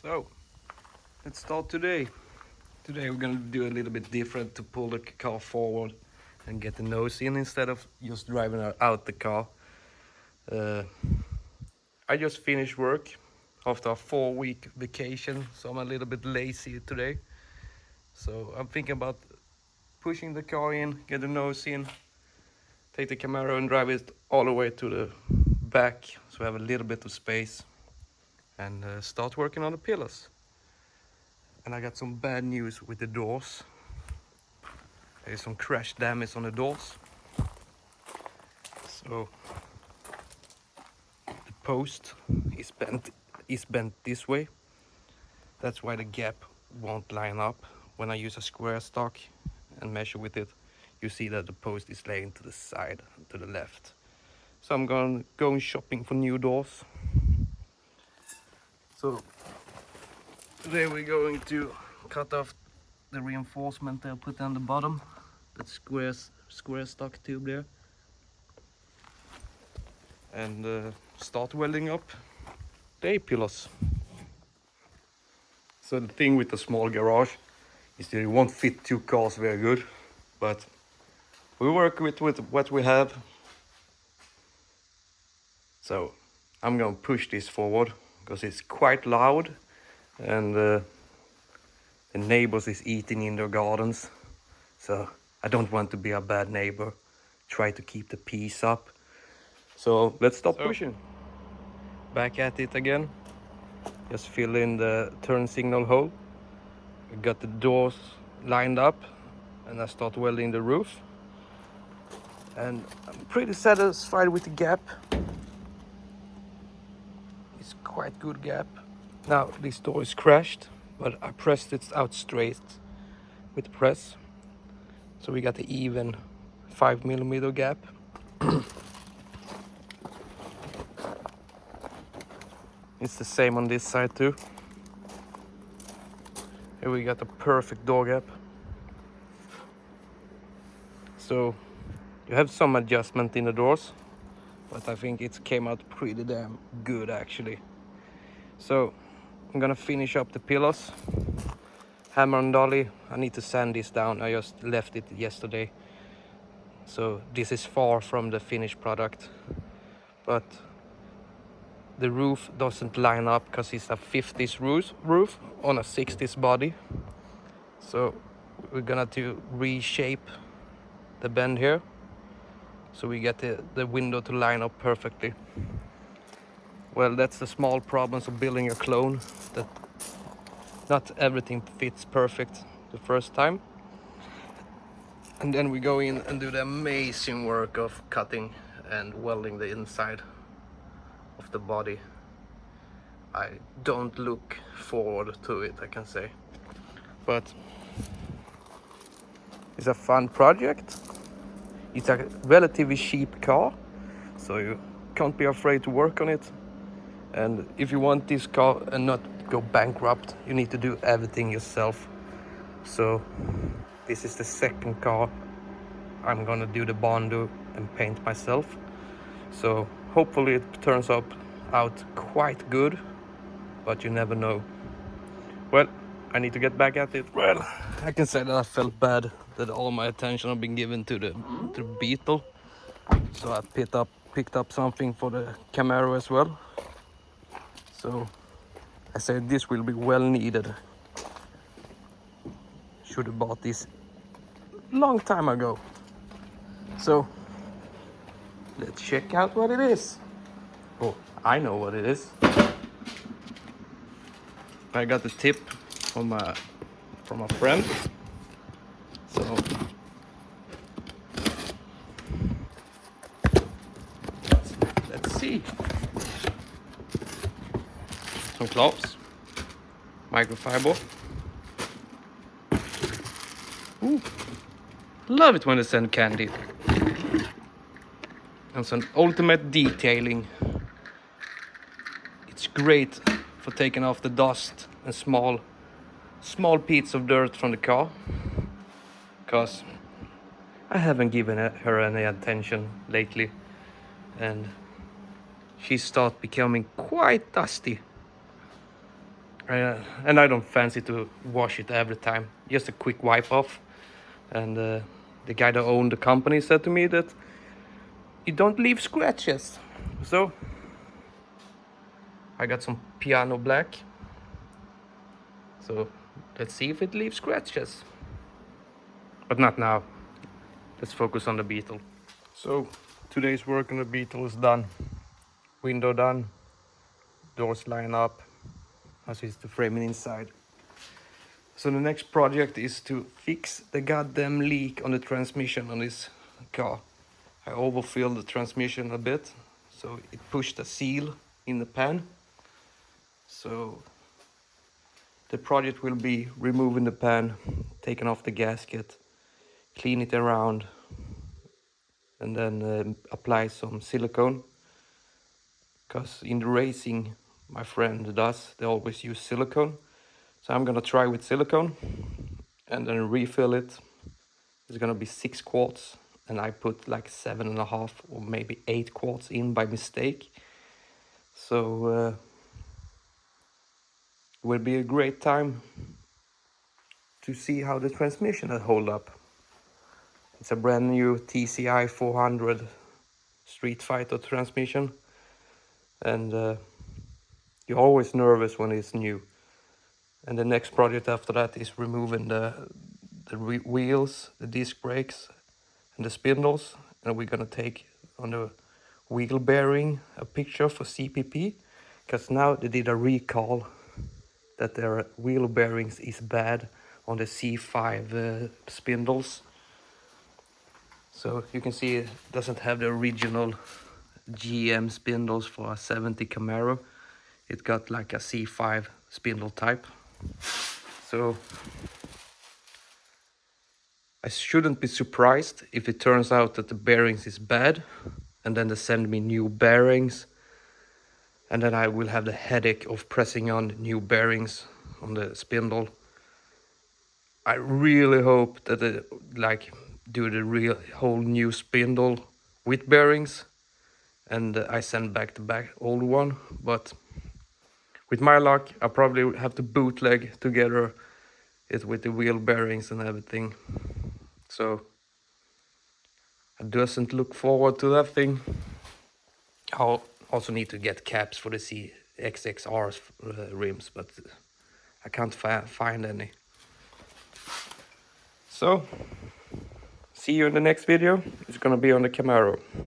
So, let's start today. Today we're gonna do a little bit different to pull the car forward and get the nose in instead of just driving out the car. I just finished work after a 4-week vacation, so I'm a little bit lazy today. So I'm thinking about pushing the car in, get the nose in, take the Camaro and drive it all the way to the back so we have a little bit of space and start working on the pillars. And I got some bad news with the doors. There's some crash damage on the doors. So the post is bent this way. That's why the gap won't line up. When I use a square stock and measure with it, you see that the post is laying to the side, to the left. So I'm going shopping for new doors. So today we're going to cut off the reinforcement I put on the bottom, that square stock tube there, and start welding up the A-pillars. So the thing with the small garage is that it won't fit 2 cars very good, but we work with what we have. So I'm gonna push this forward because it's quite loud, and the neighbors is eating in their gardens. So I don't want to be a bad neighbor. Try to keep the peace up. So let's stop pushing. Back at it again. Just fill in the turn signal hole. We got the doors lined up, and I start welding the roof. And I'm pretty satisfied with the gap. It's quite good gap. Now this door is crashed, but I pressed it out straight with press. So we got the even 5mm gap. It's the same on this side too. Here we got the perfect door gap. So you have some adjustment in the doors, but I think it came out pretty damn good actually. So I'm gonna finish up the pillars. Hammer and dolly. I need to sand this down. I just left it yesterday. So this is far from the finished product. But the roof doesn't line up because it's a 50s roof on a 60s body. So we're gonna to reshape the bend here so we get the window to line up perfectly. Well, that's the small problems of building a clone, that not everything fits perfect the first time. And then we go in and do the amazing work of cutting and welding the inside of the body. I don't look forward to it, I can say. But it's a fun project. It's a relatively cheap car, so you can't be afraid to work on it. And if you want this car and not go bankrupt, you need to do everything yourself. So this is the second car I'm gonna do the bondo and paint myself. So hopefully it turns out quite good, but you never know. Well, I need to get back at it. Well, I can say that I felt bad that all my attention have been given to the beetle. So I picked up something for the Camaro as well. So I said this will be well needed. Should have bought this long time ago. So let's check out what it is. Oh, I know what it is. I got the tip from a friend. So let's see. Some gloves, microfiber. Ooh, love it when they send candy. And some ultimate detailing. It's great for taking off the dust and small bits of dirt from the car, because I haven't given her any attention lately, and she started becoming quite dusty. And I don't fancy to wash it every time. Just a quick wipe off. And the guy that owned the company said to me that you don't leave scratches. So I got some piano black. So let's see if it leaves scratches. But not now. Let's focus on the beetle. So today's work on the beetle is done. Window done. Doors line up. As is the framing inside. So the next project is to fix the goddamn leak on the transmission on this car. I overfilled the transmission a bit, so it pushed a seal in the pan. So the project will be removing the pan, taking off the gasket, clean it around, and then apply some silicone. Because in the racing, my friend does, they always use silicone. So I'm gonna try with silicone and then refill it. It's gonna be 6 quarts, and I put like 7.5 or maybe 8 quarts in by mistake. So it will be a great time to see how the transmission will hold up. It's a brand new TCI 400 Street Fighter transmission, and you're always nervous when it's new. And the next project after that is removing the wheels, the disc brakes, and the spindles, and we're gonna take on the wheel bearing a picture for CPP, because now they did a recall that their wheel bearings is bad on the C5 spindles. So you can see it doesn't have the original GM spindles for a 70 Camaro. It got like a C5 spindle type. So I shouldn't be surprised if it turns out that the bearings is bad, and then they send me new bearings, and then I will have the headache of pressing on new bearings on the spindle. I really hope that they like do the real whole new spindle with bearings, and I send back the old one. But with my luck, I probably have to bootleg together it with the wheel bearings and everything. So I doesn't look forward to that thing. I'll also need to get caps for the CXXR rims, but I can't find any. So see you in the next video. It's gonna be on the Camaro.